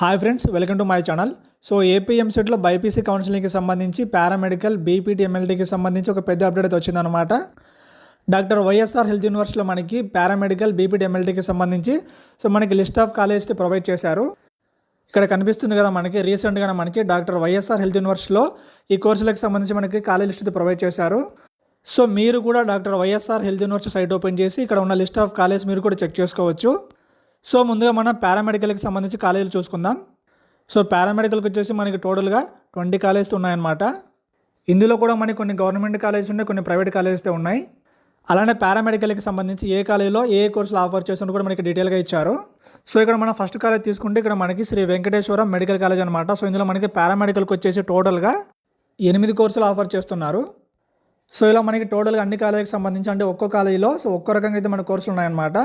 Hi friends, welcome to my channel. So AP ఎంసెట్లో BiPC కౌన్సిలింగ్కి సంబంధించి paramedical BPT ఎంఎల్టీకి సంబంధించి ఒక పెద్ద అప్డేట్ వచ్చిందనమాట. డాక్టర్ వైఎస్ఆర్ హెల్త్ యూనివర్సిటీలో మనకి పారామెడికల్ బీపీటీ ఎంఎల్టీకి సంబంధించి మనకి లిస్ట్ ఆఫ్ కాలేజ్ని ప్రొవైడ్ చేశారు. ఇక్కడ కనిపిస్తుంది కదా మనకి రీసెంట్గా మనకి డాక్టర్ వైఎస్ఆర్ హెల్త్ యూనివర్సిటీలో ఈ కోర్సులకు సంబంధించి మనకి కాలేజ్ లిస్ట్ ప్రొవైడ్ చేశారు. సో మీరు కూడా doctor YSR health university site open చేసి ఇక్కడ ఉన్న లిస్ట్ ఆఫ్ కాలేజ్ మీరు కూడా చెక్ చేసుకోవచ్చు. సో ముందుగా మనం పారామెడికల్కి సంబంధించి కాలేజీలు చూసుకుందాం. సో పారామెడికల్కి వచ్చేసి మనకి టోటల్గా 20 కాలేజెస్ ఉన్నాయన్నమాట. ఇందులో కూడా మనకి కొన్ని గవర్నమెంట్ కాలేజెస్ ఉన్నాయి, కొన్ని ప్రైవేట్ కాలేజెస్ ఉన్నాయి. అలానే పారామెడికల్కి సంబంధించి ఏ కాలేజీలో ఏ కోర్సులు ఆఫర్ చేస్తున్నా కూడా మనకి డీటెయిల్గా ఇచ్చారు. సో ఇక్కడ మనం ఫస్ట్ కాలేజ్ తీసుకుంటే ఇక్కడ మనకి శ్రీ వెంకటేశ్వరం మెడికల్ కాలేజ్ అనమాట. సో ఇందులో మనకి పారామెడికల్కి వచ్చేసి టోటల్గా 8 కోర్సులు ఆఫర్ చేస్తున్నారు. సో ఇలా మనకి టోటల్గా అన్ని కాలేజీకి సంబంధించి అంటే ఒక్కో కాలేజీలో ఒక్కో రకంగా అయితే మన కోర్సులు ఉన్నాయన్నమాట.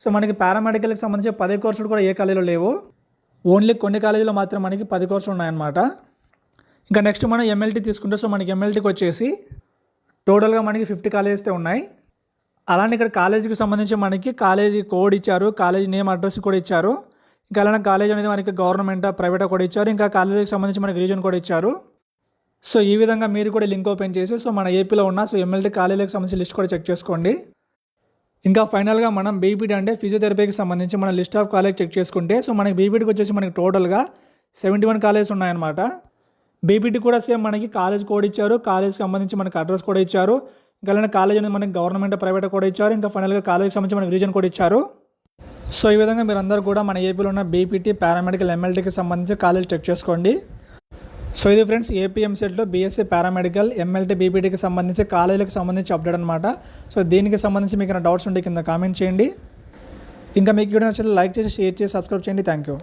సో మనకి పారామెడికల్కి సంబంధించి 10 కోర్సులు కూడా ఏ కాలేజీలో లేవు, ఓన్లీ కొన్ని కాలేజీలో మాత్రం మనకి 10 కోర్సులు ఉన్నాయన్నమాట. ఇంకా నెక్స్ట్ మనం ఎంఎల్టీ తీసుకుంటే మనకి ఎంఎల్టీకి వచ్చేసి టోటల్గా మనకి 50 కాలేజెస్ ఉన్నాయి. అలానే ఇక్కడ కాలేజీకి సంబంధించి మనకి కాలేజీ కోడ్ ఇచ్చారు, కాలేజీ నేమ్ అడ్రస్ కూడా ఇచ్చారు. ఇంకా అలానే కాలేజ్ అనేది మనకి గవర్నమెంట్ ప్రైవేట్ కూడా ఇచ్చారు. ఇంకా కాలేజీకి సంబంధించి మనకి రీజన్ కూడా ఇచ్చారు. సో ఈ విధంగా మీరు కూడా లింక్ ఓపెన్ చేసి మన ఏపీలో ఉన్న ఎంఎల్టీ కాలేజీలకు సంబంధించి లిస్ట్ కూడా చెక్ చేసుకోండి. ఇంకా ఫైనల్గా మనం బీపీటీ అంటే ఫిజియోథెరపీకి సంబంధించి మన లిస్ట్ ఆఫ్ కాలేజ్ చెక్ చేసుకుంటే మనకి బీపీటీకి వచ్చేసి మనకి టోటల్గా 71 కాలేజెస్ ఉన్నాయన్నమాట. బీపీటీ కూడా సేమ్ మనకి కాలేజ్ కోడ్ ఇచ్చారు, కాలేజ్కి సంబంధించి మనకి అడ్రస్ కూడా ఇచ్చారు. ఇంకా అలానే కాలేజ్ అనేది మనకి గవర్నమెంట్ ప్రైవేట్ కూడా ఇచ్చారు. ఇంకా ఫైనల్గా కాలేజ్కి సంబంధించి మనకి రీజన్ కూడా ఇచ్చారు. సో ఈ విధంగా మీరు అందరూ కూడా మన ఏపీలో ఉన్న బీపీటీ పారామెడికల్ ఎంఎల్టీకి సంబంధించి కాలేజ్ చెక్ చేసుకోండి. సో ఇది ఫ్రెండ్స్ ఏపీ ఎంసెట్లో బీఎస్సీ పారామెడికల్ ఎంఎల్టీ బీపీటీకి సంబంధించి కాలేజీలకు సంబంధించి అప్డేట్ అనమాట. సో దీనికి సంబంధించి మీకు డౌట్స్ ఉంటే కింద కామెంట్ చేయండి. ఇంకా మీకు వీడియో నచ్చితే లైక్ చేసి షేర్ చేసి సబ్స్క్రైబ్ చేయండి. Thank you.